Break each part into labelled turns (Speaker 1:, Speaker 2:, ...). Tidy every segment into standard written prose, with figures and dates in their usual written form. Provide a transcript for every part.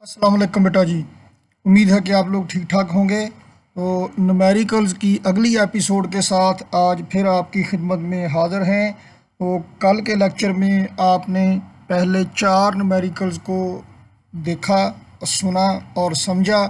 Speaker 1: अस्सलाम वालेकुम बेटा जी। उम्मीद है कि आप लोग ठीक ठाक होंगे। तो न्यूमेरिकल्स की अगली एपिसोड के साथ आज फिर आपकी खिदमत में हाज़िर हैं। तो कल के लेक्चर में आपने पहले 4 न्यूमेरिकल्स को देखा, सुना और समझा।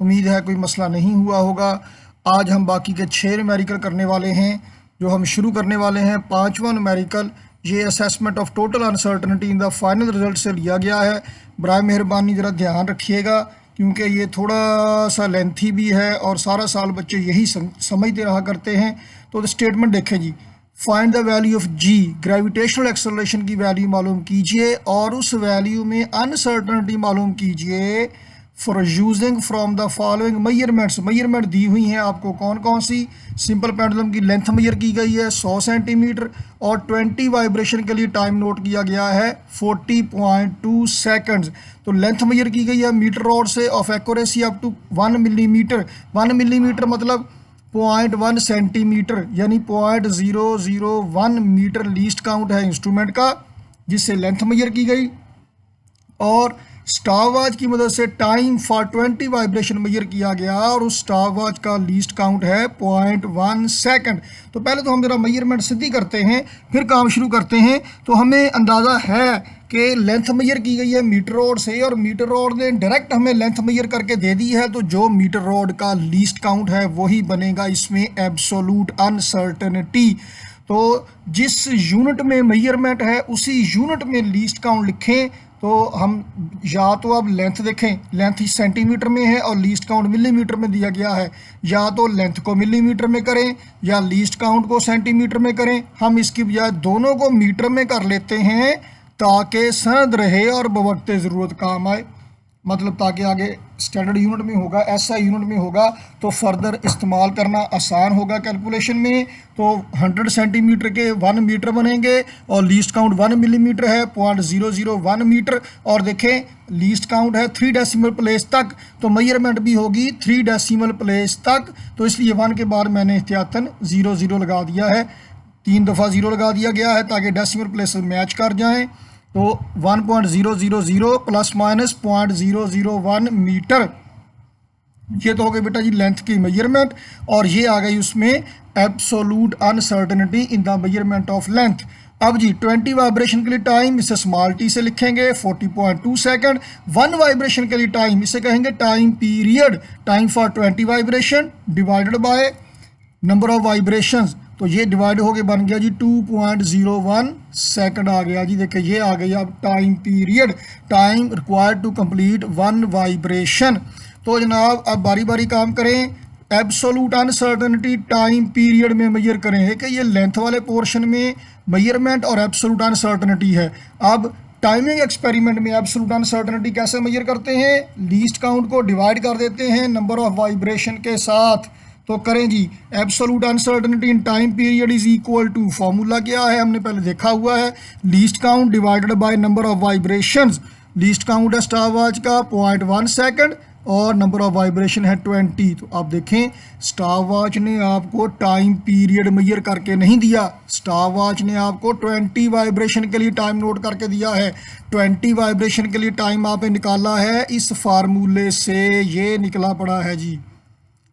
Speaker 1: उम्मीद है कोई मसला नहीं हुआ होगा। आज हम बाकी के 6 न्यूमेरिकल करने वाले हैं। जो हम शुरू करने वाले हैं 5वां न्यूमेरिकल, ये assessment of total uncertainty in the final result से लिया गया है। बराए मेहरबानी ज़रा ध्यान रखिएगा क्योंकि ये थोड़ा सा लेंथी भी है और सारा साल बच्चे यही समझते रहा करते हैं। तो स्टेटमेंट देखें जी। Find the value of g, gravitational acceleration की वैल्यू मालूम कीजिए और उस वैल्यू में अनसर्टनिटी मालूम कीजिए for using from the following measurements. Measurement दी हुई हैं आपको कौन कौन सी। सिंपल पेंडुलम की लेंथ मेजर की गई है 100 सेंटीमीटर और 20 वाइब्रेशन के लिए टाइम नोट किया गया है 40.2 सेकंड्स। तो लेंथ मेजर की गई है मीटर रॉड से of accuracy up to 1 millimetre. 1 millimetre मतलब 0.1 सेंटीमीटर यानी 0.001 मीटर लीस्ट काउंट है इंस्ट्रूमेंट का, जिससे लेंथ मेजर की गई। और स्टार वॉच की मदद से टाइम फॉर 20 वाइब्रेशन मेजर किया गया और उस स्टार वॉच का लीस्ट काउंट है 0.1 सेकंड। तो पहले तो हम जरा मेजरमेंट सिद्धि करते हैं फिर काम शुरू करते हैं। तो हमें अंदाज़ा है कि लेंथ मेजर की गई है मीटर रॉड से और मीटर रॉड ने डायरेक्ट हमें लेंथ मेजर करके दे दी है। तो जो मीटर रॉड का लीस्ट काउंट है वही बनेगा इसमें एब्सोल्यूट अनसर्टेनिटी। तो जिस यूनिट में मेजरमेंट है उसी यूनिट में लीस्ट काउंट लिखें। तो हम या तो अब लेंथ देखें, लेंथ सेंटीमीटर में है और लीस्ट काउंट मिलीमीटर में दिया गया है। या तो लेंथ को मिलीमीटर में करें या लीस्ट काउंट को सेंटीमीटर में करें। हम इसकी बजाय दोनों को मीटर में कर लेते हैं ताकि सनद रहे और बवक्ते ज़रूरत काम आए। मतलब ताकि आगे स्टैंडर्ड यूनिट में होगा, ऐसा यूनिट में होगा तो फर्दर इस्तेमाल करना आसान होगा कैलकुलेशन में। तो 100 सेंटीमीटर के 1 मीटर बनेंगे और लीस्ट काउंट 1 मिलीमीटर है 0.001 मीटर। और देखें लीस्ट काउंट है 3 डेसिमल प्लेस तक, तो मेजरमेंट भी होगी 3 डेसिमल प्लेस तक। तो इसलिए 1 के बाद मैंने एहतियातन 0 लगा दिया है, 3 दफ़ा 0 लगा दिया गया है ताकि डेसिमल प्लेस मैच कर जाएँ। तो 1.000 प्लस माइनस 0.001 मीटर, ये तो हो गई बेटा जी लेंथ की मेजरमेंट। और ये आ गई उसमें absolute uncertainty in the measurement of length. अब जी 20 वाइब्रेशन के लिए टाइम इसे स्मॉल टी से लिखेंगे 40.2 सेकंड। 1 वाइब्रेशन के लिए टाइम इसे कहेंगे time period. Time for 20 vibration divided by number of vibrations, तो ये डिवाइड हो के बन गया जी 2.01 सेकंड आ गया जी। देखिए ये आ गई अब time period, time required to complete 1 vibration. तो जनाब अब बारी बारी काम करें। एब्सोल्यूट अनसर्टेनिटी टाइम पीरियड में मेजर करें है कि ये लेंथ वाले पोर्शन में मेजरमेंट और एब्सोल्यूट अनसर्टेनिटी है। अब टाइमिंग एक्सपेरिमेंट में एब्सोल्यूट अनसर्टेनिटी कैसे मेजर करते हैं, लीस्ट काउंट को डिवाइड कर देते हैं नंबर ऑफ वाइब्रेशन के साथ। तो करें जी absolute uncertainty in time period is equal to, formula क्या है हमने पहले देखा हुआ है, least count divided by number of vibrations. Least count है स्टार वॉच का 0.1 सेकंड और नंबर ऑफ वाइब्रेशन है 20। तो आप देखें स्टार वॉच ने आपको टाइम पीरियड मेजर करके नहीं दिया, स्टार वॉच ने आपको 20 वाइब्रेशन के लिए टाइम नोट करके दिया है। 20 वाइब्रेशन के लिए टाइम आपने निकाला है इस फार्मूले से, ये निकला पड़ा है जी।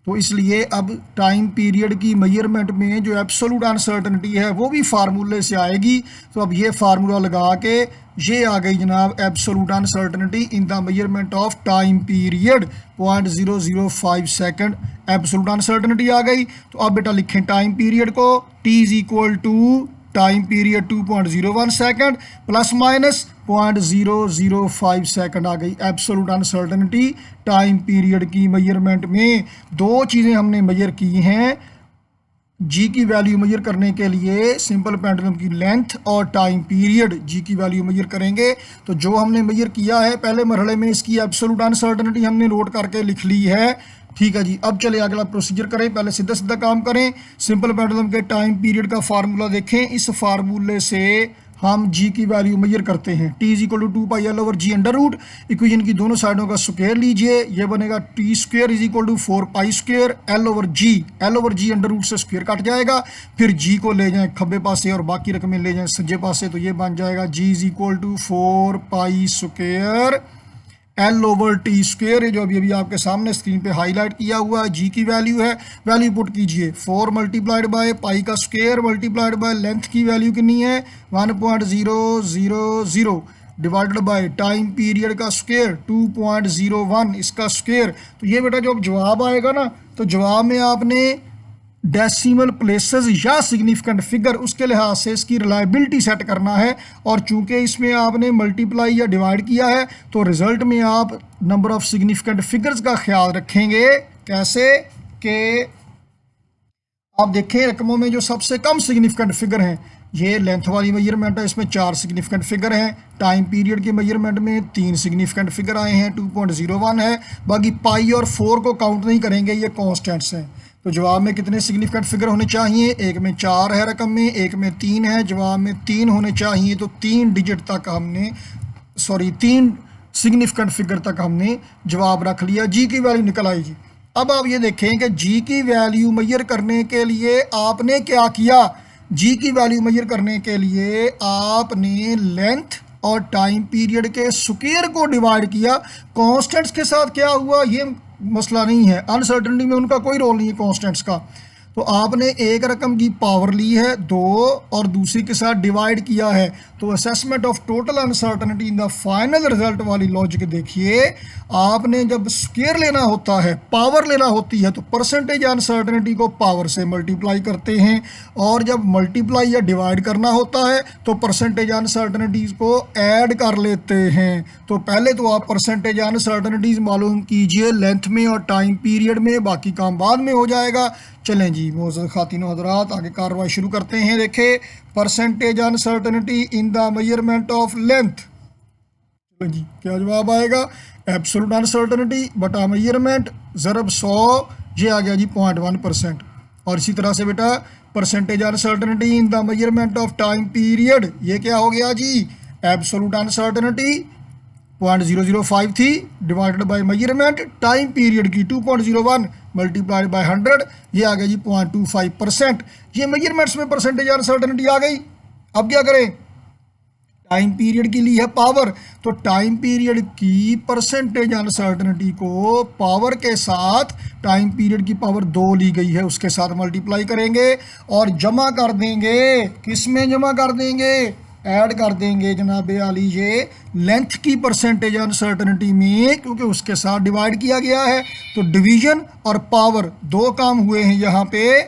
Speaker 1: तो इसलिए अब टाइम पीरियड की मेजरमेंट में जो एब्सोल्यूट अनसर्टेनिटी है वो भी फार्मूले से आएगी। तो अब ये फार्मूला लगा के ये आ गई जनाब absolute uncertainty in the measurement of time period 0.005 second absolute uncertainty आ गई। तो अब बेटा लिखें टाइम पीरियड को, T is equal to time period 2.01 second plus minus 0.005 second आ गई एब्सोल्यूट अनसर्टेनिटी टाइम पीरियड की मेजरमेंट में। 2 चीज़ें हमने मेजर की हैं जी की वैल्यू मेजर करने के लिए, सिंपल पेंडुलम की लेंथ और टाइम पीरियड जी की वैल्यू मेजर करेंगे। तो जो हमने मेजर किया है पहले मरहले में इसकी एब्सोल्यूट अनसर्टेनिटी हमने नोट करके लिख ली है, ठीक है जी। अब चले अगला प्रोसीजर करें, पहले सीधा सीधा काम करें। सिंपल पेंडुलम के टाइम पीरियड का फार्मूला देखें, इस फार्मूले से हम जी की वैल्यू मेजर करते हैं। T is equal to 2πl/g under root, equation की दोनों साइडों का स्क्वायर लीजिए, ये बनेगा T square is equal to 4π² l/g under root से स्क्वायर कट जाएगा। फिर जी को ले जाएं खब्बे पासे और बाकी रकमें ले जाएं सज्जे पासे, तो ये बन जाएगा जी इज इक्वल टू 4π² L/T² है, जो अभी अभी आपके सामने स्क्रीन पे हाईलाइट किया हुआ है। जी की वैल्यू है, वैल्यू पुट कीजिए 4 मल्टीप्लाइड बाय पाई का स्क्वायर मल्टीप्लाइड बाय लेंथ की वैल्यू कितनी है 1.000 डिवाइडेड बाय टाइम पीरियड का स्क्वायर 2.01 इसका स्क्वायर। तो ये बेटा जब जवाब आएगा ना, तो जवाब में आपने डेसिमल प्लेसेस या सिग्निफिकेंट फिगर उसके लिहाज से इसकी रिलायबिलिटी सेट करना है। और चूंकि इसमें आपने मल्टीप्लाई या डिवाइड किया है, तो रिजल्ट में आप नंबर ऑफ सिग्निफिकेंट फिगर्स का ख्याल रखेंगे। कैसे कि आप देखें रकमों में जो सबसे कम सिग्निफिकेंट फिगर हैं, ये लेंथ वाली मेजरमेंट है, इसमें 4 सिग्निफिकेंट फिगर हैं। टाइम पीरियड के मेजरमेंट में 3 सिग्निफिकेंट फिगर आए हैं, 2.01 है। बाकी पाई और 4 को काउंट नहीं करेंगे, ये कॉन्स्टेंट्स हैं। तो जवाब में कितने सिग्निफिकेंट फिगर होने चाहिए, एक में 4 है रकम में, एक में 3 है, जवाब में 3 होने चाहिए। तो 3 डिजिट तक हमने 3 सिग्निफिकेंट फिगर तक हमने जवाब रख लिया। जी की वैल्यू निकल आएगी। अब आप ये देखें कि जी की वैल्यू मेजर करने के लिए आपने क्या किया। जी की वैल्यू मेजर करने के लिए आपने लेंथ और टाइम पीरियड के स्क्वायर को डिवाइड किया। कॉन्स्टेंट्स के साथ क्या हुआ ये मसला नहीं है, अनसर्टेनिटी में उनका कोई रोल नहीं है कॉन्स्टेंट्स का। तो आपने एक रकम की पावर ली है 2 और दूसरी के साथ डिवाइड किया है। तो assessment of total uncertainty in the final result वाली लॉजिक देखिए, आपने जब स्क्वायर लेना होता है, पावर लेना होती है, तो परसेंटेज अनसर्टेनिटी को पावर से मल्टीप्लाई करते हैं, और जब मल्टीप्लाई या डिवाइड करना होता है तो परसेंटेज अनसर्टेनिटीज़ को ऐड कर लेते हैं। तो पहले तो आप परसेंटेज अनसर्टेनिटीज़ मालूम कीजिए लेंथ में और टाइम पीरियड में, बाकी काम बाद में हो जाएगा। चलें जी मोअज़्ज़ज़ ख़ातिन हज़रात, आगे कार्रवाई शुरू करते हैं। देखें, percentage uncertainty in the measurement of length. चलो जी, क्या जवाब आएगा, एब्सोल्यूट अनसर्टेनिटी बटा मेजरमेंट ज़रब 100, ये आ गया जी 0.1%। और इसी तरह से बेटा percentage uncertainty in the measurement of time period, ये क्या हो गया जी, एब्सोल्यूट अनसर्टेनिटी 0.005 थी divided by measurement time period की 2.01 मल्टीप्लाइड बाय 100, ये आ गया जी 0.25%। ये मेजरमेंट्स में परसेंटेज अनसर्टेनिटी आ गई। अब क्या करें, टाइम पीरियड की ली है पावर, तो टाइम पीरियड की परसेंटेज अनसर्टेनिटी को पावर के साथ, टाइम पीरियड की पावर 2 ली गई है उसके साथ मल्टीप्लाई करेंगे और जमा कर देंगे। किस में जमा कर देंगे, ऐड कर देंगे जनाब आली ये लेंथ की परसेंटेज अनसर्टेनिटी में, क्योंकि उसके साथ डिवाइड किया गया है। तो डिवीजन और पावर 2 काम हुए हैं यहाँ पे।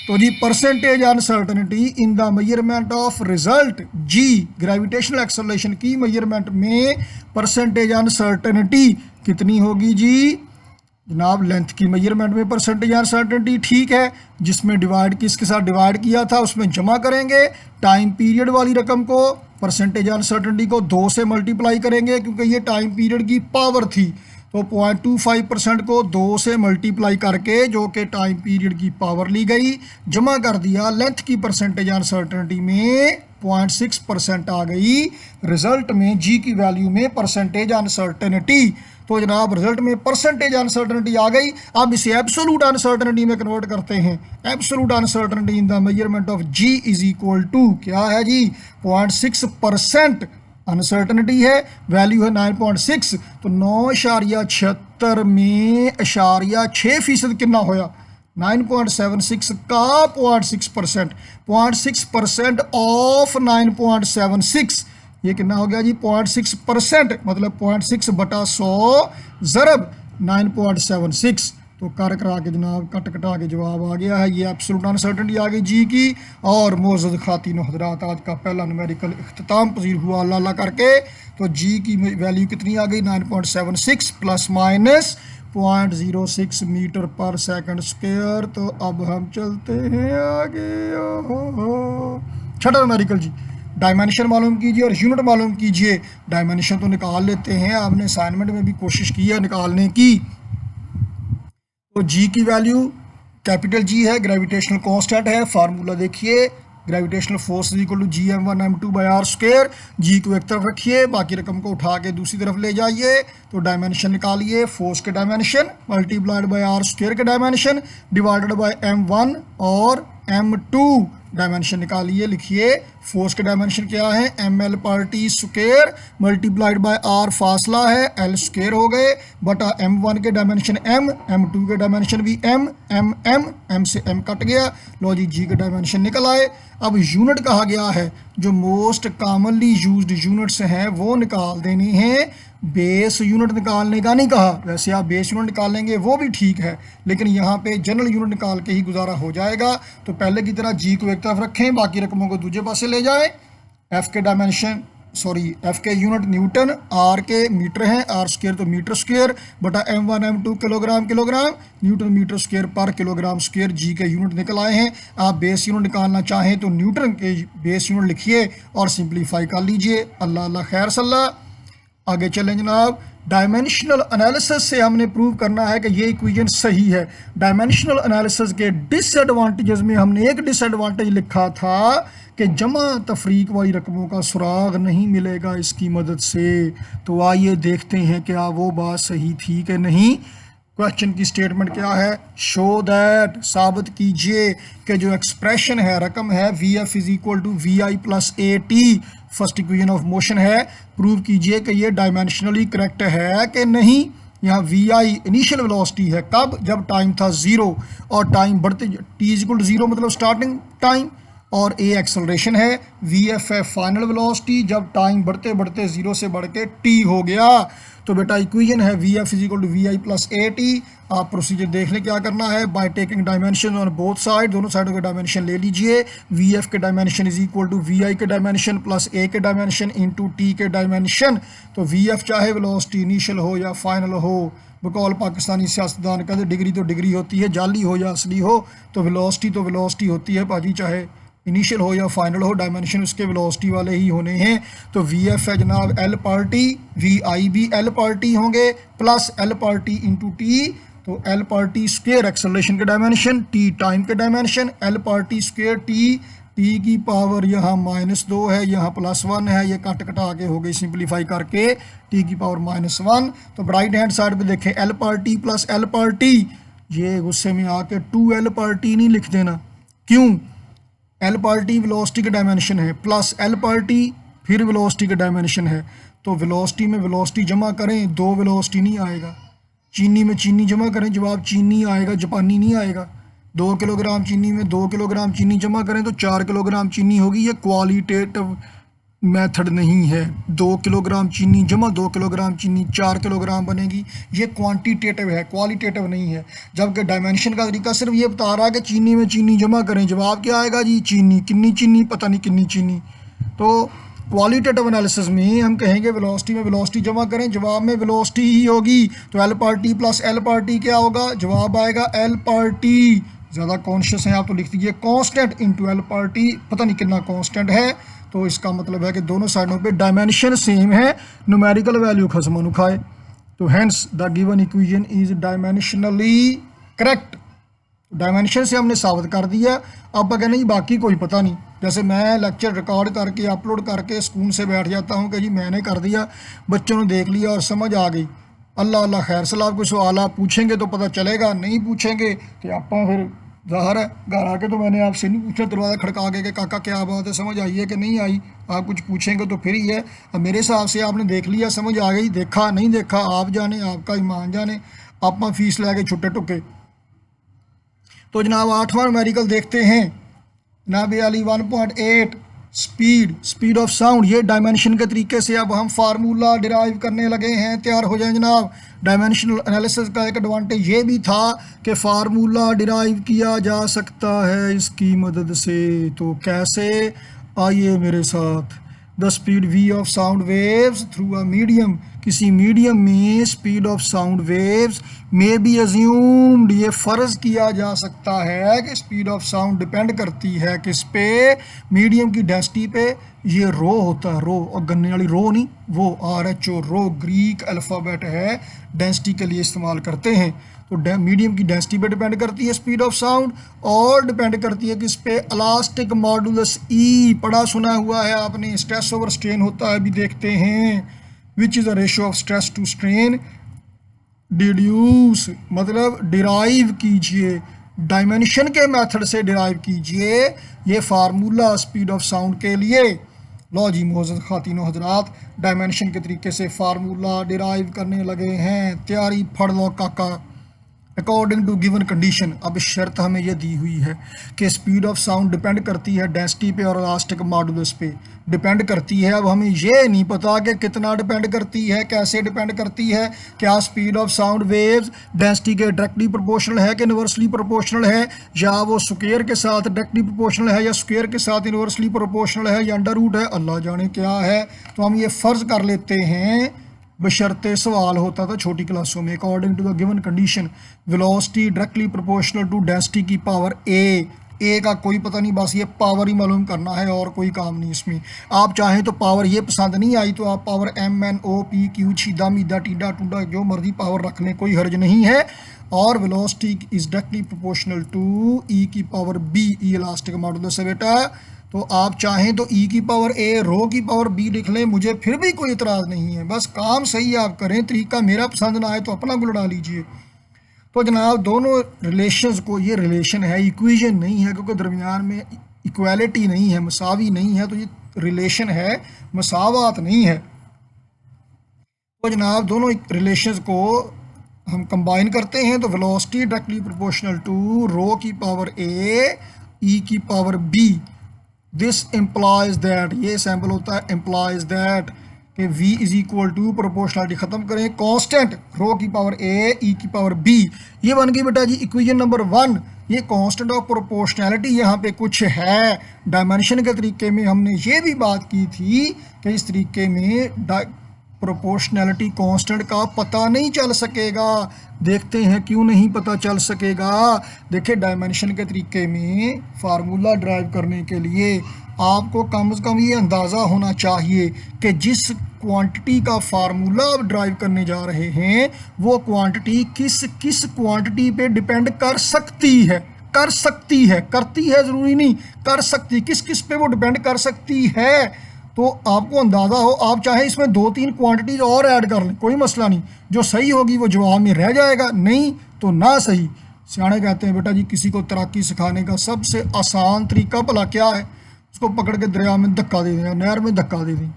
Speaker 1: तो जी percentage uncertainty in the measurement of result g, gravitational acceleration की मेजरमेंट में परसेंटेज अनसर्टेनिटी कितनी होगी जी जनाब, लेंथ की मेजरमेंट में परसेंटेज अनसर्टेनिटी ठीक है, जिसमें डिवाइड किसके साथ डिवाइड किया था उसमें जमा करेंगे। टाइम पीरियड वाली रकम को परसेंटेज अनसर्टेनिटी को 2 से मल्टीप्लाई करेंगे, क्योंकि ये टाइम पीरियड की पावर थी। तो 0.25% को 2 से मल्टीप्लाई करके, जो कि टाइम पीरियड की पावर ली गई, जमा कर दिया। लेंथ की परसेंटेज अनसर्टेनिटी में 0.6% आ गई रिजल्ट में जी की वैल्यू में परसेंटेज अनसर्टेनिटी। तो जनाब रिजल्ट में परसेंटेज अनसर्टेनिटी आ गई। अब इसे एब्सोल्यूट अनसर्टेनिटी में कन्वर्ट करते हैं। Absolute uncertainty in the measurement of G is equal to क्या है जी, 0.6% अनसर्टेनिटी है, वैल्यू है 9.6। तो 9.76 में 6% कितना होया, 9.76 का 0.6%, 0.6% ऑफ 9.76, ये कितना हो गया जी 0.6%, मतलब 0.6 बटा 100 ज़रब 9.76। तो कर करा के जनाब कट कटा के जवाब आ गया है, ये एब्सोल्यूट अनसर्टेनिटी आ गई जी की। और मोअज़्ज़ज़ ख़ातिन हज़रात, आज का पहला न्यूमेरिकल इख्तिताम पजीर हुआ अल्लाह अल्लाह करके। तो जी की वैल्यू कितनी आ गई 9.76 प्लस माइनस 0.06 मीटर पर सेकंड स्क्वायर। तो अब हम चलते हैं आगे। छठा न्यूमेरिकल जी, डायमेंशन मालूम कीजिए और यूनिट मालूम कीजिए। डायमेंशन तो निकाल लेते हैं, आपने असाइनमेंट में भी कोशिश की है निकालने की। तो जी की वैल्यू कैपिटल जी है, ग्रेविटेशनल कांस्टेंट है। फार्मूला देखिए, gravitational force is equal to Gm1m2/r²। G को एक तरफ रखिए, बाकी रकम को उठा के दूसरी तरफ ले जाइए। तो डायमेंशन निकालिए, फोर्स के डायमेंशन मल्टीप्लाइड बाय r² के डायमेंशन डिवाइडेड बाय m1 और m2 डायमेंशन निकालिए। लिखिए फोर्स के डायमेंशन क्या है, ml पर T square multiplied by r फासला है, l स्क्वायर हो गए बटा m1 के डायमेंशन m, m2 के डायमेंशन भी m से m कट गया, लो जी g के डायमेंशन निकल आए। अब यूनिट कहा गया है, जो मोस्ट कॉमनली यूज्ड यूनिट्स हैं वो निकाल देनी है, बेस यूनिट निकालने का नहीं कहा। वैसे आप बेस यूनिट निकालेंगे वो भी ठीक है, लेकिन यहाँ पे जनरल यूनिट निकाल के ही गुजारा हो जाएगा। तो पहले की तरह जी को एक तरफ रखें, बाकी रकमों को दूसरे पासे ले जाएं। एफ के यूनिट न्यूटन, आर के मीटर हैं, आर स्क्वायर तो मीटर स्क्वायर बटा m1 m2 kilogram newton metre square पर किलोग्राम स्क्वायर। जी के यूनिट निकल आए हैं। आप बेस यूनिट निकालना चाहें तो न्यूटन के बेस यूनिट लिखिए और सिंप्लीफाई कर लीजिए। अल्लाह अल्लाह खैर सल्ला। आगे चलें जनाब, डायमेंशनल एनालिसिस से हमने प्रूव करना है कि ये इक्वेशन सही है। डायमेंशनल एनालिसिस के डिसएडवांटेजेस में हमने एक डिसएडवांटेज लिखा था कि जमा तफरीक वाली रकमों का सुराग नहीं मिलेगा इसकी मदद से। तो आइए देखते हैं क्या वो बात सही थी कि नहीं। क्वेश्चन की स्टेटमेंट क्या है, शो दैट, साबित कीजिए कि जो एक्सप्रेशन है, रकम है Vf is equal to Vi plus AT, first equation of motion है, प्रूव कीजिए कि ये डायमेंशनली करेक्ट है कि नहीं। यहाँ Vi इनिशियल वेलोसिटी है, कब, जब टाइम था 0 और टाइम बढ़ते t इज इक्वल टू 0 मतलब स्टार्टिंग टाइम, और A एक्सेलरेशन है, Vf है फाइनल वेलोसिटी जब टाइम बढ़ते बढ़ते 0 से बढ़ के t हो गया। तो बेटा इक्वेशन है Vf is equal to Vi plus AT। आप प्रोसीजर देख लें क्या करना है, by taking dimension on both side, दोनों साइडों के डायमेंशन ले लीजिए। Vf के dimension is equal to Vi के डायमेंशन प्लस A के डायमेंशन इंटू T के डायमेंशन। तो Vf चाहे वेलोसिटी इनिशियल हो या फाइनल हो, बकौल पाकिस्तानी सियासतदान कहते डिग्री तो डिग्री होती है, जाली हो या असली हो, तो वेलोसिटी होती है भाजी, चाहे इनिशियल हो या फाइनल हो, डायमेंशन उसके वेलोसिटी वाले ही होने हैं। तो Vf है जनाब L पर टी, Vi भी L पर टी होंगे प्लस L पर टी इंटू टी। तो L पर टी स्क्वेयर एक्सेलरेशन के डायमेंशन, T टाइम के डायमेंशन, L पर टी स्क्वेयर T की पावर यहाँ -2 है, यहाँ +1 है, ये कट कटा के हो गई सिंप्लीफाई करके T की पावर -1। तो राइट हैंड साइड पे देखें L पर टी प्लस L पर टी, ये गुस्से में आके 2L पर टी नहीं लिख देना, क्यों, L पर टी वेलोसिटी का डायमेंशन है प्लस L पर टी फिर वेलोसिटी का डायमेंशन है। तो वेलोसिटी में वेलोसिटी जमा करें, 2 वेलोसिटी नहीं आएगा, चीनी में चीनी जमा करें, जवाब चीनी आएगा, जापानी नहीं आएगा। 2 किलोग्राम चीनी में 2 किलोग्राम चीनी जमा करें तो 4 किलोग्राम चीनी होगी। ये क्वालिटेटिव मेथड नहीं है, 2 किलोग्राम चीनी जमा 2 किलोग्राम चीनी 4 किलोग्राम बनेगी, ये क्वांटिटेटिव है, क्वालिटेटिव नहीं है। जबकि डायमेंशन का तरीका सिर्फ ये बता रहा है कि चीनी में चीनी जमा करें, जवाब क्या आएगा जी, चीनी, कितनी चीनी पता नहीं कितनी चीनी। तो क्वालिटेटिव एनालिसिस में हम कहेंगे वेलोसिटी में वेलोसिटी जमा करें, जवाब में वेलोसिटी ही होगी। तो L पर टी प्लस L पर टी क्या होगा, जवाब आएगा L पर टी। ज़्यादा कॉन्शियस हैं आप तो लिख दीजिए कांस्टेंट इंटू L पर टी, पता नहीं कितना कांस्टेंट है। तो इसका मतलब है कि दोनों साइडों पे डायमेंशन सेम है, न्यूमेरिकल वैल्यू खसमनु खाए। तो hence the given equation is dimensionally correct. Dimension से हमने साबित कर दिया। अब अगर नहीं बाकी कोई पता नहीं, जैसे मैं लेक्चर रिकॉर्ड करके अपलोड करके सुकून से बैठ जाता हूँ कि जी मैंने कर दिया, बच्चों ने देख लिया और समझ आ गई, अल्लाह अल्लाह खैर सलाह। कोई सवाल आप पूछेंगे तो पता चलेगा, नहीं पूछेंगे तो आप फिर ज़ाहिर है घर आके तो मैंने आपसे नहीं पूछा, दरवाज़ा खड़का के काका क्या बात है, समझ आई है कि नहीं आई। आप कुछ पूछेंगे तो फिर ही है। अब मेरे हिसाब से आपने देख लिया, समझ आ गई, देखा नहीं देखा आप जाने, आपका ईमान जाने, आप फीस लैके छुट्टे टुके। तो जनाब 8वां न्यूमेरिकल देखते हैं। जनाब अली 1.8 स्पीड ऑफ साउंड, ये डायमेंशन के तरीके से अब हम फार्मूला डिराइव करने लगे हैं, तैयार हो जाए जनाब। डायमेंशनल एनालिसिस का एक एडवांटेज ये भी था कि फार्मूला डिराइव किया जा सकता है इसकी मदद से। तो कैसे, आइए मेरे साथ। The speed v of sound waves through a medium, किसी मीडियम में स्पीड ऑफ साउंड वेव्स में बी अज्यूम्ड, ये फ़र्ज़ किया जा सकता है कि स्पीड ऑफ साउंड डिपेंड करती है किस पे, मीडियम की डेंसिटी पे। ये रो होता है, रो, और गन्ने वाली रो नहीं, वो RHO, रो ग्रीक अल्फ़ाबेट है, डेंसिटी के लिए इस्तेमाल करते हैं। तो मीडियम की डेंसिटी पे डिपेंड करती है स्पीड ऑफ साउंड, और डिपेंड करती है किस पे, इलास्टिक मॉडुलस ई, पढ़ा सुना हुआ है आपने, स्ट्रेस ओवर स्ट्रेन होता है, अभी देखते हैं। Which is the ratio of stress to strain, deduce मतलब डिराइव कीजिए, डायमेंशन के मेथड से डिराइव कीजिए ये फार्मूला स्पीड ऑफ साउंड के लिए। लो जी मोअज़्ज़ज़ ख़ातिनो हज़रात, डायमेंशन के तरीके से फार्मूला डिराइव करने लगे हैं, तैयारी फड़ लो काका। अकॉर्डिंग टू गिवन कंडीशन, अब शर्त हमें यह दी हुई है कि स्पीड ऑफ साउंड डिपेंड करती है डेंसिटी पे और इलास्टिक मॉडुलस पे डिपेंड करती है। अब हमें ये नहीं पता कि कितना डिपेंड करती है, कैसे डिपेंड करती है, क्या speed of sound waves density के डायरेक्टली प्रोपोर्शनल है कि इनवर्सली प्रोपोर्शनल है, या वो स्क्वायर के साथ डायरेक्टली प्रोपोर्शनल है, या स्क्वायर के साथ इनवर्सली प्रोपोर्शनल है, या अंडर रूट है, अल्लाह जाने क्या है। तो हम ये फ़र्ज़ कर लेते हैं, बशर्ते सवाल होता था छोटी क्लासों में, according to the given condition velocity directly proportional to density की पावर ए का कोई पता नहीं, बस ये पावर ही मालूम करना है और कोई काम नहीं इसमें। आप चाहें तो पावर ये पसंद नहीं आई तो आप power M N O P Q छीदा मीदा टीडा टूडा जो मर्जी पावर रख लें, कोई हर्ज नहीं है। और velocity is directly proportional to E की power B, E elastic modulus है बेटा। तो आप चाहें तो ई की पावर ए रो की पावर बी लिख लें, मुझे फिर भी कोई इतराज़ नहीं है, बस काम सही आप करें, तरीका मेरा पसंद ना आए तो अपना गुल डाल लीजिए। तो जनाब दोनों रिलेशंस को, ये रिलेशन है, इक्वेशन नहीं है, क्योंकि दरमियान में इक्वालिटी नहीं है, मसावी नहीं है, तो ये रिलेशन है, मसावत नहीं है। तो जनाब दोनों रिलेशंस को हम कंबाइन करते हैं तो velocity directly proportional to rho की पावर ए ई की power b, this implies that, ये सैम्पल होता है इम्प्लाइज दैट कि v is equal to proportionality ख़त्म करें कांस्टेंट रो की पावर a e की पावर b, ये बन गई बेटा जी इक्वेशन नंबर 1। ये कांस्टेंट ऑफ प्रोपोर्शनैलिटी यहाँ पे कुछ है। डायमेंशन के तरीके में हमने ये भी बात की थी कि इस तरीके में प्रोपोर्शनैलिटी कांस्टेंट का पता नहीं चल सकेगा। देखते हैं क्यों नहीं पता चल सकेगा। देखिए डायमेंशन के तरीके में फार्मूला ड्राइव करने के लिए आपको कम से कम ये अंदाज़ा होना चाहिए कि जिस क्वांटिटी का फार्मूला आप ड्राइव करने जा रहे हैं वो क्वांटिटी किस किस क्वांटिटी पे डिपेंड कर सकती है, करती है ज़रूरी नहीं, कर सकती, किस किस पे वो डिपेंड कर सकती है। तो आपको अंदाज़ा हो, आप चाहे इसमें 2-3 क्वांटिटीज और ऐड कर लें, कोई मसला नहीं, जो सही होगी वो जवाब में रह जाएगा, नहीं तो ना सही। सियाने कहते हैं बेटा जी किसी को तैराकी सिखाने का सबसे आसान तरीका भला क्या है, उसको पकड़ के दरिया में धक्का दे दें, नहर में धक्का दे दें।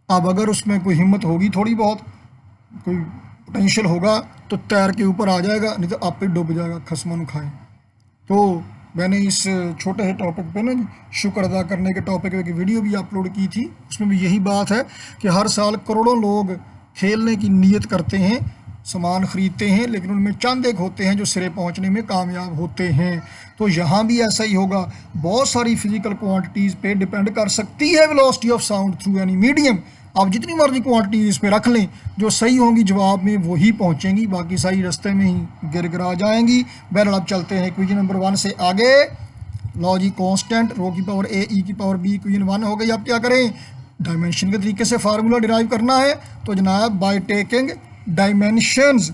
Speaker 1: अब अगर उसमें कोई हिम्मत होगी, थोड़ी बहुत कोई पोटेंशियल होगा तो तैर के ऊपर आ जाएगा, नहीं तो आप पे डूब जाएगा, खसमन खाए। तो मैंने इस छोटे से टॉपिक पे ना शुक्र अदा करने के टॉपिक पे एक वीडियो भी अपलोड की थी, उसमें भी यही बात है कि हर साल करोड़ों लोग खेलने की नीयत करते हैं, सामान ख़रीदते हैं, लेकिन उनमें चंद एक होते हैं जो सिरे पहुंचने में कामयाब होते हैं। तो यहाँ भी ऐसा ही होगा, बहुत सारी फिजिकल क्वांटिटीज़ पे डिपेंड कर सकती है velocity of sound through any medium. आप जितनी मर्जी क्वांटिटीज इस पे रख लें, जो सही होंगी जवाब में वही पहुंचेंगी, बाकी सही रास्ते में ही गिर गिरा जाएंगी। बहरहाल अब चलते हैं इक्वेशन नंबर 1 से आगे। लो जी कांस्टेंट रो की पावर ए ई की पावर बी इक्वेशन 1 हो गई। अब क्या करें, डायमेंशन के तरीके से फार्मूला डिराइव करना है। तो जनाब by taking dimensions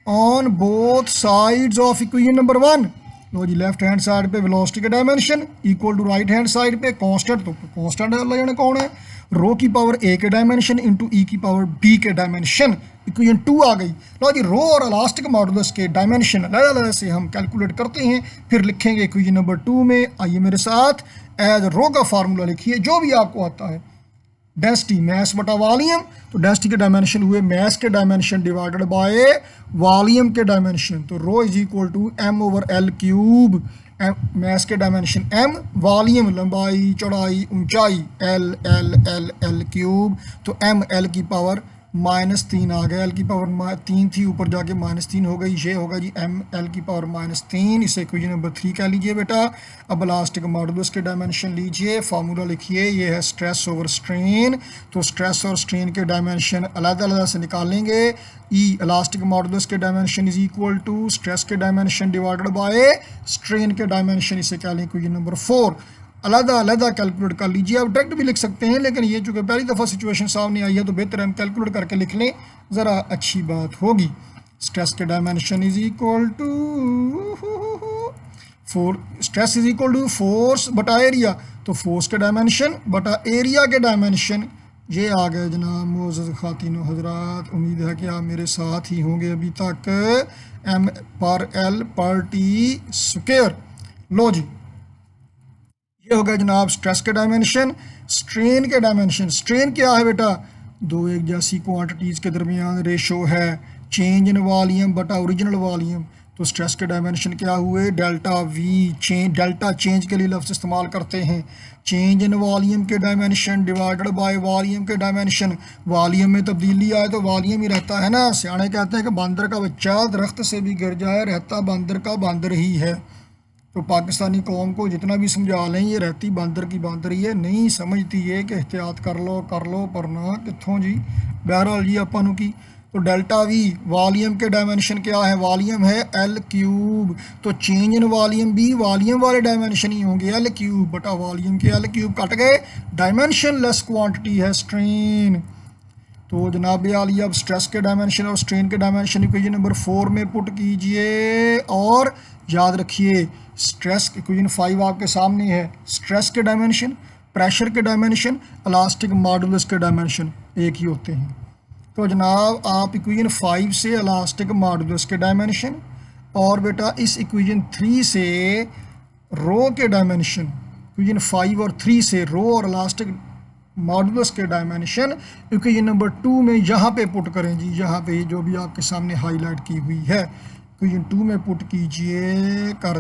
Speaker 1: on both sides of equation number 1, लो जी लेफ्ट हैंड साइड पे वेलोसिटी के dimension equal to right hand side पे कांस्टेंट, तो कांस्टेंट अल्लाह जाने कौन है, रो की पावर ए के डायमेंशन इंटू ई की पावर बी के डायमेंशन, इक्वेशन 2 आ गई। लो जी रो और इलास्टिक मॉडुलस के डायमेंशन अलग-अलग से हम कैलकुलेट करते हैं, फिर लिखेंगे इक्वेशन नंबर 2 में। आइए मेरे साथ, एज रो का फार्मूला लिखिए जो भी आपको आता है। डेंसिटी मैस बटा वॉल्यूम, तो डेंसिटी के डायमेंशन हुए मैस के डायमेंशन डिवाइडेड बाय वॉल्यूम के डायमेंशन, तो rho is equal to M over L cube. Mass के डायमेंशन एम, वॉल्यूम लंबाई चौड़ाई ऊंचाई L L L L cube, तो एम एल की पावर -3 आ गया, एल की पावर 3 थी ऊपर जाके -3 हो गई, ये होगा जी एम एल की पावर -3। इसे इक्वेशन नंबर 3 कह लीजिए बेटा। अब इलास्टिक मॉडुलस के डायमेंशन लीजिए, फार्मूला लिखिए, ये है स्ट्रेस ओवर स्ट्रेन, तो स्ट्रेस और स्ट्रेन के डायमेंशन अलग-अलग से निकालेंगे। ई इलास्टिक मॉडुलस के dimension is equal to stress के डायमेंशन डिवाइडेड बाय स्ट्रेन के डायमेंशन, इसे कह लें इक्वेशन नंबर 4। अलग-अलग कैलकुलेट कर लीजिए, आप डायरेक्ट भी लिख सकते हैं, लेकिन ये चूँकि पहली दफ़ा सिचुएशन सामने आई है तो बेहतर हम कैलकुलेट करके लिख लें, ज़रा अच्छी बात होगी। स्ट्रेस के dimension is equal to stress is equal to force बटा एरिया, तो फोर्स के डायमेंशन बटा एरिया के डायमेंशन ये आ गए जनाब मोअज़्ज़ज़ ख़ातिन हज़रात। उम्मीद है कि आप मेरे साथ ही होंगे अभी तक। एम पर एल पर टी स्क्वायर। लो जी, ये हो गया जनाब स्ट्रेस के डायमेंशन। स्ट्रेन के डायमेंशन, स्ट्रेन क्या है बेटा? दो एक जैसी क्वांटिटीज़ के दरमियान रेशो है चेंज इन वॉल्यूम बटा ओरिजिनल वॉल्यूम। तो स्ट्रेस के डायमेंशन क्या हुए? Delta we. डेल्टा चेंज के लिए लफ्ज़ इस्तेमाल करते हैं। चेंज इन वॉल्यूम के डायमेंशन डिवाइडेड बाय वॉल्यूम के डायमेंशन। वॉल्यूम में तब्दीली आए तो वॉल्यूम ही रहता है ना। सियाने कहते हैं कि बंदर का बच्चा दरख्त से भी गिर जाए रहता बंदर का बंदर ही है। तो पाकिस्तानी कौम को जितना भी समझा लें ये रहती बंदर की बंदर ही है, नहीं समझती है कि एहतियात कर लो पर ना कित्थों जी। बहरहाल जी अपन की तो डेल्टा वी वॉल्यूम के डायमेंशन क्या है? वॉल्यूम है एल क्यूब। तो चेंज इन वॉल्यूम भी वॉल्यूम वाले डायमेंशन ही होंगे एल क्यूब बटा वॉल्यूम के एल क्यूब कट गए। डायमेंशन लेस क्वांटिटी है स्ट्रेन। तो जनाब आलिया अब स्ट्रेस के डायमेंशन और स्ट्रेन के डायमेंशन इक्वेशन नंबर 4 में पुट कीजिए और याद रखिए स्ट्रेस इक्वेशन 5 आपके सामने है। स्ट्रेस के डायमेंशन, प्रेशर के डायमेंशन, इलास्टिक मॉडुलस के डायमेंशन एक ही होते हैं। तो जनाब आप इक्वेशन 5 से इलास्टिक मॉडुलस के डायमेंशन और बेटा इस इक्वेशन 3 से रो के डायमेंशन, इक्वेशन 5 और 3 से रो और इलास्टिक मॉडुलस के डायमेंशन इक्वेशन नंबर 2 में यहाँ पे पुट करें जी। यहाँ पे जो भी आपके सामने हाईलाइट की हुई है इक्वेशन 2 में पुट कीजिए। कर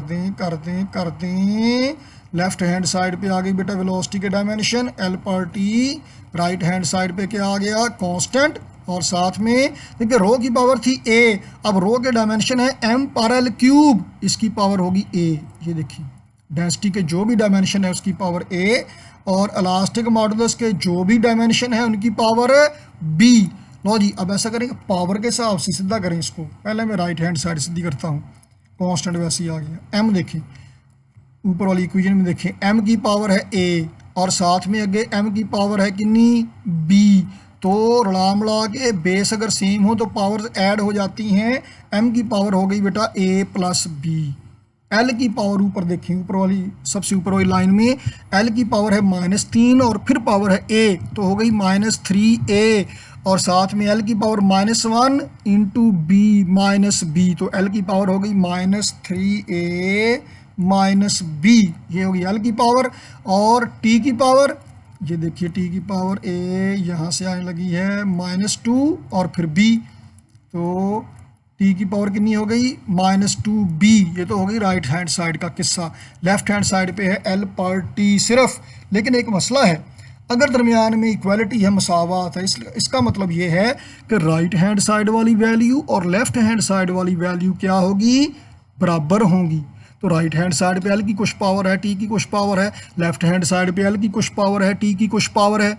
Speaker 1: दें। लेफ्ट हैंड साइड पे आ गई बेटा वेलोसिटी के डायमेंशन एल पर टी। राइट हैंड साइड पे क्या आ गया? कांस्टेंट। और साथ में देखिए रो की पावर थी ए, अब रो के डायमेंशन है एम पर एल क्यूब, इसकी पावर होगी ए। ये देखिए डेंसिटी के जो भी डायमेंशन है उसकी पावर ए और इलास्टिक मॉडुलस के जो भी डायमेंशन है उनकी पावर बी। लो जी अब ऐसा करेंगे पावर के हिसाब से सीधा करें इसको। पहले मैं राइट हैंड साइड सीधी करता हूँ। कांस्टेंट वैसे ही आ गया। एम देखें ऊपर वाली इक्वेशन में देखें एम की पावर है ए और साथ में आगे एम की पावर है कितनी? बी। तो रला मिला के बेस अगर सेम हो तो पावर्स ऐड हो जाती हैं। एम की पावर हो गई बेटा ए प्लस बी। एल की पावर ऊपर देखें ऊपर वाली सबसे ऊपर वाली लाइन में एल की पावर है -3 और फिर पावर है ए तो हो गई -3a और साथ में एल की power -1 into B minus B तो एल की पावर हो गई -3a माइनस बी। ये होगी एल की पावर। और टी की पावर ये देखिए टी की पावर ए यहाँ से आने लगी है -2 और फिर बी तो टी की पावर कितनी हो गई? -2b। ये तो हो गई राइट हैंड साइड का किस्सा। लेफ्ट हैंड साइड पे है एल पर टी सिर्फ। लेकिन एक मसला है अगर दरमियान में इक्वालिटी है मसावात है इसका मतलब ये है कि राइट हैंड साइड वाली वैल्यू और लेफ्ट हैंड साइड वाली वैल्यू क्या होगी? बराबर होंगी। तो राइट हैंड साइड पे एल की कुछ पावर है टी की कुछ पावर है, लेफ्ट हैंड साइड पे एल की कुछ पावर है टी की कुछ पावर है।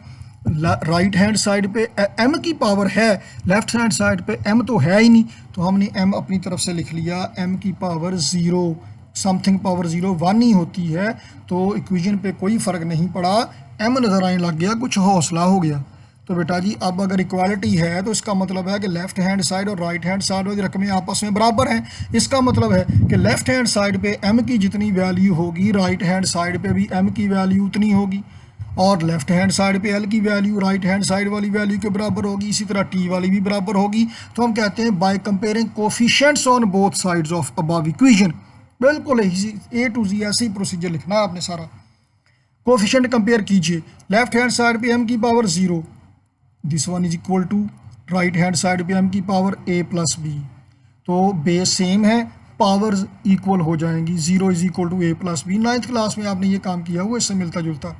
Speaker 1: राइट हैंड साइड पे एम की पावर है, लेफ्ट हैंड साइड पे एम तो है ही नहीं तो हमने एम अपनी तरफ से लिख लिया एम की पावर 0। समथिंग पावर 0 1 ही होती है तो इक्वेशन पे कोई फ़र्क नहीं पड़ा। एम नज़र आने लग गया, कुछ हौसला हो गया। तो बेटा जी अब अगर इक्वालिटी है तो इसका मतलब है कि लेफ़्ट हैंड साइड और राइट हैंड साइड वाली रकमें आपस में बराबर हैं। इसका मतलब है कि लेफ़्ट हैंड साइड पे एम की जितनी वैल्यू होगी राइट हैंड साइड पे भी एम की वैल्यू उतनी होगी और लेफ्ट हैंड साइड पे एल की वैल्यू राइट हैंड साइड वाली वैल्यू के बराबर होगी। इसी तरह टी वाली भी बराबर होगी। तो हम कहते हैं by comparing coefficients on both sides of above equation. बिल्कुल ए टू जी ऐसे ही प्रोसीजर लिखना है आपने सारा। कोफिशिएंट कंपेयर कीजिए। लेफ्ट हैंड साइड पे एम की power 0 this one is equal to right hand side पे एम की पावर ए प्लस बी। तो बेस सेम है पावर्स इक्वल हो जाएंगी। 0 is equal to a plus b. 9th class में आपने ये काम किया हुआ इससे मिलता जुलता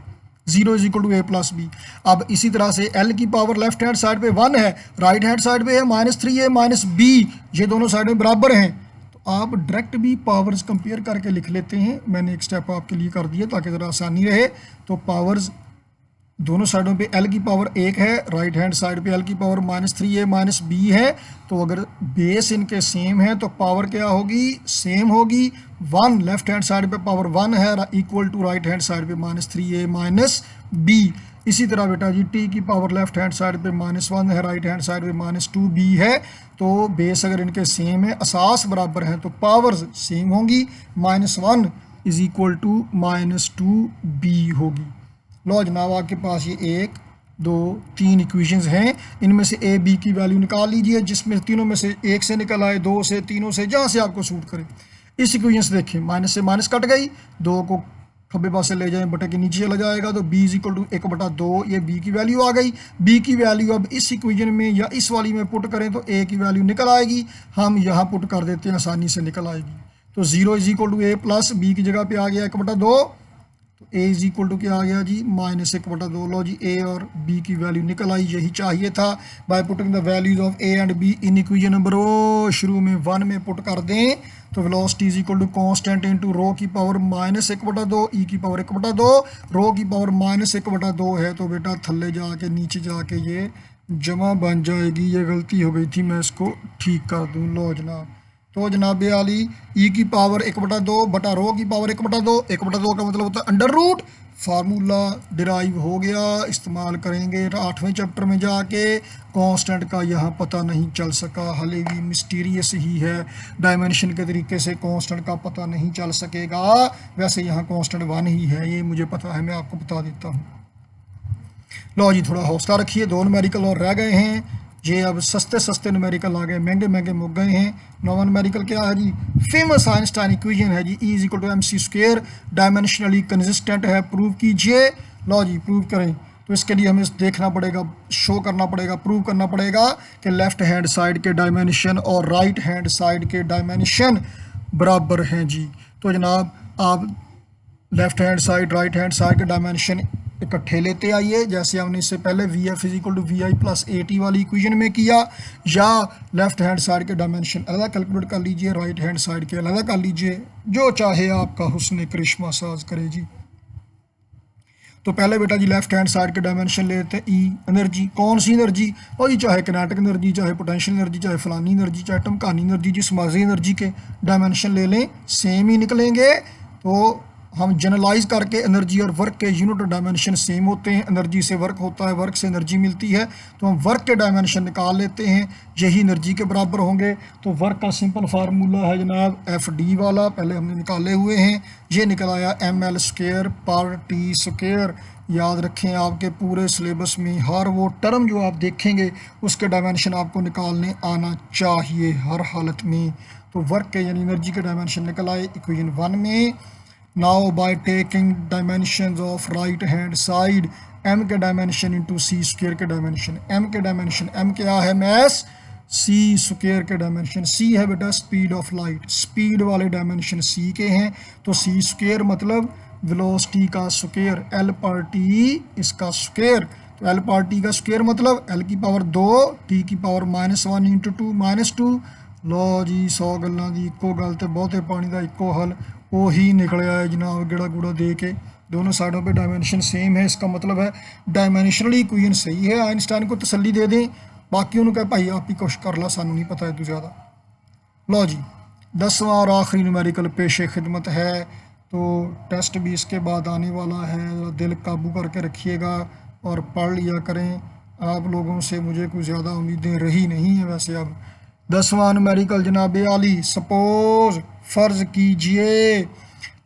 Speaker 1: 0 is equal to a plus b. अब इसी तरह से एल की पावर लेफ्ट हैंड साइड पे 1 है, राइट हैंड साइड पे है -3a माइनस बी। ये दोनों साइड में बराबर हैं तो आप डायरेक्ट भी पावर्स कंपेयर करके लिख लेते हैं। मैंने एक स्टेप आपके लिए कर दिया ताकि ज़रा आसानी रहे। तो पावर्स दोनों साइडों पे एल की पावर 1 है, राइट हैंड साइड पे एल की पावर -3a माइनस बी है। तो अगर बेस इनके सेम है तो पावर क्या होगी? सेम होगी। 1 लेफ्ट हैंड साइड पे पावर 1 है equal to right hand side पे -3a माइनस बी। इसी तरह बेटा जी टी की पावर लेफ्ट हैंड साइड पे -1 है, राइट हैंड साइड पे -2b है। तो बेस अगर इनके सेम है, असास बराबर हैं तो पावर्स सेम होंगी। -1 इज इक्वल टू -2b होगी। लो जनाब आपके पास ये 1 दो तीन इक्वेशंस हैं, इनमें से ए बी की वैल्यू निकाल लीजिए, जिसमें तीनों में से एक से निकल आए, दो से, तीनों से, जहाँ से आपको सूट करे। इस इक्वेशन से देखें, माइनस से माइनस कट गई, दो को खब्बे पास से ले जाएं, बटे के नीचे चला जाएगा, तो b इज इक्वल टू 1/2, ये b की वैल्यू आ गई। b की वैल्यू अब इस इक्वेशन में या इस वाली में पुट करें तो a की वैल्यू निकल आएगी, हम यहाँ पुट कर देते हैं, आसानी से निकल आएगी। तो 0 is equal to a plus b की जगह पे आ गया 1/2, तो a इज इक्वल टू क्या आ गया जी, -1/2। लो जी, a और b की वैल्यू निकल आई, यही चाहिए था। By putting the values of a and b इन इक्वेशन नंबर ओ शुरू में 1 में पुट कर दें, तो velocity is equal to constant into rho की पावर -1/2 e की पावर 1/2, रो की पावर -1/2 है, तो बेटा थल्ले जाके नीचे जाके ये जमा बन जाएगी। ये गलती हो गई थी, मैं इसको ठीक कर दूँ। लो जनाब, तो जनाब आली ई की पावर 1/2 बटा रो की पावर 1/2, 1/2 का मतलब होता है अंडर रूट। फार्मूला डिराइव हो गया, इस्तेमाल करेंगे 8वें चैप्टर में जाके। कांस्टेंट का यहाँ पता नहीं चल सका, हाले भी मिस्टीरियस ही है, डायमेंशन के तरीके से कांस्टेंट का पता नहीं चल सकेगा। वैसे यहाँ कांस्टेंट 1 ही है, ये मुझे पता है, मैं आपको बता देता हूँ। लो जी, थोड़ा हौसला रखिए, 2 न्यूमेरिकल और रह गए हैं। ये अब सस्ते सस्ते न्यूमेरिकल आ गए, महंगे महंगे मुक गए हैं। नौवां न्यूमेरिकल क्या है जी, फेमस आइंस्टाइन इक्वेशन है जी, E is equal to mc², dimensionally consistent है, प्रूव कीजिए। लो जी, प्रूव करें, तो इसके लिए हमें देखना पड़ेगा, शो करना पड़ेगा, प्रूव करना पड़ेगा कि लेफ्ट हैंड साइड के डायमेंशन और राइट हैंड साइड के डायमेंशन बराबर हैं जी। तो जनाब आप left hand side right hand side के डायमेंशन इकट्ठे लेते आइए, जैसे हमने इससे पहले V F is equal to V I plus A T वाली इक्वेशन में किया, या लेफ्ट हैंड साइड के डायमेंशन अलग कैलकुलेट कर लीजिए, राइट हैंड साइड के अलग कर लीजिए, जो चाहे आपका हुस्न करिश्मा साज करे जी। तो पहले बेटा जी लेफ्ट हैंड साइड के डायमेंशन लेते हैं। ई एनर्जी, कौन सी एनर्जी, और जी चाहे किनेटिक एनर्जी, चाहे पोटेंशियल एनर्जी, चाहे फलानी एनर्जी, चाहे टमकानी एनर्जी, जिस मर्जी एनर्जी के डायमेंशन ले लें सेम ही निकलेंगे। तो हम जनरलाइज करके एनर्जी और वर्क के यूनिट और डायमेंशन सेम होते हैं, एनर्जी से वर्क होता है, वर्क से एनर्जी मिलती है, तो हम वर्क के डायमेंशन निकाल लेते हैं, यही एनर्जी के बराबर होंगे। तो वर्क का सिंपल फार्मूला है जनाब FD वाला, पहले हमने निकाले हुए हैं, ये निकल आया ml² पर t²। याद रखें, आपके पूरे सिलेबस में हर वो टर्म जो आप देखेंगे उसके डायमेंशन आपको निकालने आना चाहिए हर हालत में। तो वर्क के यानी एनर्जी के डायमेंशन निकल आए इक्वेशन 1 में। Now bye taking dimensions of right hand side, m के डायमेंशन इंटू c² के डायमेंशन, m के डायमेंशन, m क्या है मैस, c² के डायमेंशन, c है बेटा स्पीड ऑफ लाइट, स्पीड वाले डायमेंशन c के हैं, तो c² मतलब वेलोसिटी का स्क्वायर, l पर t इसका स्क्वायर, तो l पर t का स्क्वायर मतलब l की पावर 2 t की पावर -1 इंटू 2 -2। लो जी 100 गल्लां दी इक्को गल ते बहुते पानी का इक्को हल, ਉਹੀ निकलिया है जनाब गेड़ा गूड़ा दे के, दोनों साइडों पे डायमेंशन सेम है, इसका मतलब है डायमेंशनली इक्वेशन सही है। आइंस्टाइन को तसल्ली दे दें, बाकी उन्होंने कहा भाई आप ही कोशिश कर ला, सानू नहीं पता है तू ज़्यादा। लो जी 10वां और आखिरी न्यूमेरिकल पेशे खिदमत है, तो टेस्ट भी इसके बाद आने वाला है, दिल काबू करके रखिएगा और पढ़ लिया करें। आप लोगों से मुझे कुछ ज़्यादा उम्मीदें रही नहीं है वैसे। अब 10वां न्यूमेरिकल जनाब आली, सपोज फ़र्ज़ कीजिए,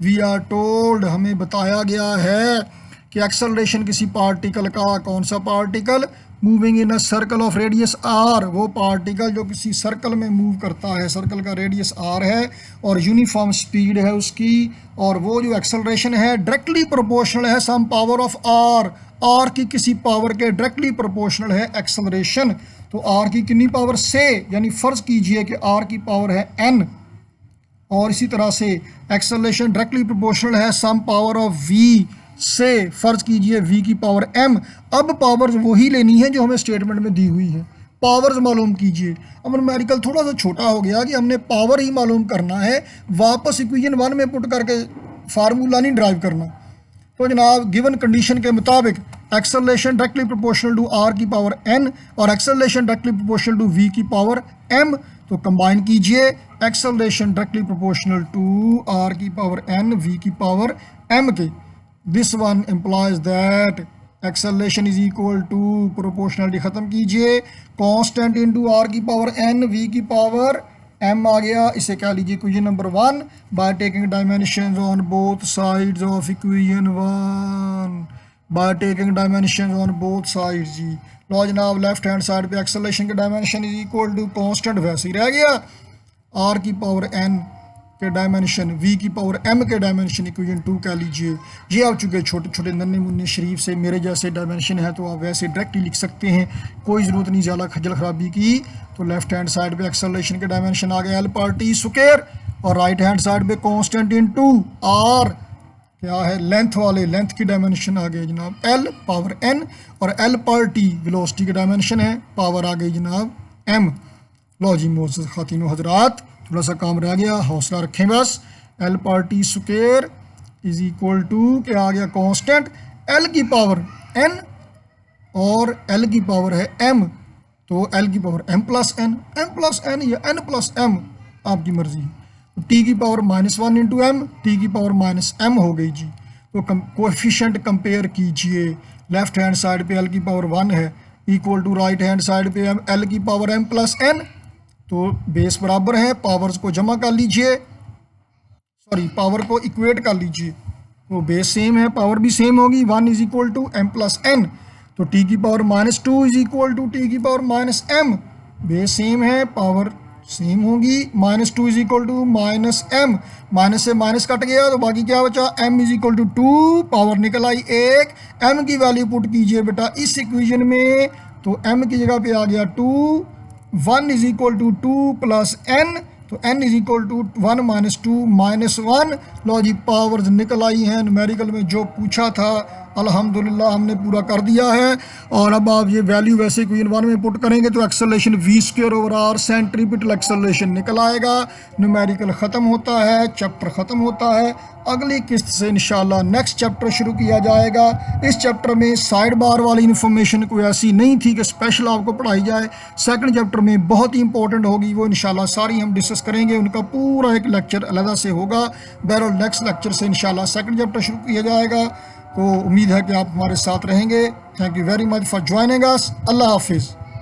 Speaker 1: वी आर टोल्ड हमें बताया गया है कि एक्सेलरेशन किसी पार्टिकल का, कौन सा particle, moving in a circle of radius r, वो पार्टिकल जो किसी सर्कल में मूव करता है, सर्कल का रेडियस r है और यूनिफॉर्म स्पीड है उसकी, और वो जो एक्सेलरेशन है डायरेक्टली प्रोपोर्शनल है सम पावर ऑफ r की किसी पावर के डायरेक्टली प्रोपोर्शनल है एक्सेलरेशन। तो r की कितनी पावर से, यानी फ़र्ज़ कीजिए कि r की पावर है n, और इसी तरह से एक्सेलरेशन डायरेक्टली प्रोपोर्शनल है सम पावर ऑफ v से, फ़र्ज़ कीजिए v की पावर m। अब पावर्स वही लेनी है जो हमें स्टेटमेंट में दी हुई है, पावर्स मालूम कीजिए। अब न्यूमेरिकल थोड़ा सा छोटा हो गया कि हमने पावर ही मालूम करना है, वापस इक्वेशन 1 में पुट करके फार्मूला नहीं ड्राइव करना। तो जनाब गिवन कंडीशन के मुताबिक acceleration directly proportional to r की पावर n और acceleration directly proportional to v की पावर m, तो कंबाइन कीजिए, acceleration directly proportional to r की पावर n v की पावर m के, this one implies that acceleration is equal to, proportionality ख़त्म कीजिए, कांस्टेंट इनटू r की पावर n v की पावर m आ गया। इसे क्या लीजिए equation number 1, by taking dimensions on both sides of equation 1, by taking dimension on both side जी। लो जनाब लेफ्ट हैंड साइड पे एक्सेलरेशन का dimension is equal to constant वैसे ही रह गया, आर की पावर एन के डायमेंशन वी की पावर एम के डायमेंशन इक्वेशन 2 कह लीजिए। ये आप चुके छोटे छोटे नन्हे मुन्ने शरीफ से मेरे जैसे डायमेंशन है तो आप वैसे डायरेक्ट ही लिख सकते हैं, कोई ज़रूरत नहीं ज़्यादा खजल खराबी की। तो लेफ्ट हैंड साइड पे एक्सेलरेशन के डायमेंशन आ गया एल पावर टी स्क्वायर, और राइट हैंड साइड पे कांस्टेंट इनटू आर क्या है लेंथ वाले लेंथ की डायमेंशन आ गई जनाब एल पावर एन, और एल पावर टी वेलोसिटी की डायमेंशन है, पावर आ गई जनाब एम। लो जी मोअज़्ज़ज़ ख़ातिन व हज़रात थोड़ा सा काम रह गया, हौसला रखें बस। L power T square is equal to क्या आ गया कांस्टेंट एल की पावर एन और एल की पावर है एम, तो एल की पावर एम प्लस एन या एन प्लस एम आपकी मर्जी। तो टी की पावर -1 इंटू एम, टी की पावर -m हो गई जी। तो कोएफिशिएंट कंपेयर कीजिए, लेफ्ट हैंड साइड पे एल की पावर 1 है equal to right hand side पे एल की पावर m प्लस n, तो बेस बराबर है, पावर्स को जमा कर लीजिए, सॉरी पावर को इक्वेट कर लीजिए, तो बेस सेम है पावर भी सेम होगी, 1 is equal to m plus n, तो टी की power -2 is equal to T की पावर -m, बेस सेम है पावर सेम होगी, -2 is equal to -m, minus से माइनस कट गया तो बाकी क्या बचा m is equal to 2, power निकल आई 1, m की वैल्यू पुट कीजिए बेटा इस इक्वेशन में, तो m की जगह पे आ गया 2, 1 is equal to 2 plus n, तो n is equal to 1 minus 2 -1। लो जी पावर्स निकल आई हैं, न्यूमेरिकल में जो पूछा था अल्हम्दुलिल्लाह हमने पूरा कर दिया है। और अब आप ये वैल्यू वैसे इक्वेशन 1 में पुट करेंगे तो acceleration v square over R centripetal acceleration निकल आएगा। न्यूमेरिकल ख़त्म होता है, चैप्टर ख़त्म होता है, अगली किस्त से इंशाल्लाह नेक्स्ट चैप्टर शुरू किया जाएगा। इस चैप्टर में साइड बार वाली इन्फॉर्मेशन कोई ऐसी नहीं थी कि स्पेशल आपको पढ़ाई जाए, सेकंड चैप्टर में बहुत ही इंपॉर्टेंट होगी, वो इंशाल्लाह सारी हम डिस्कस करेंगे, उनका पूरा एक लेक्चर अलग से होगा। बहरहाल नेक्स्ट लेक्चर से इंशाल्लाह सेकंड चैप्टर शुरू किया जाएगा, तो उम्मीद है कि आप हमारे साथ रहेंगे। Thank you very much for joining us. अल्लाह हाफिज़।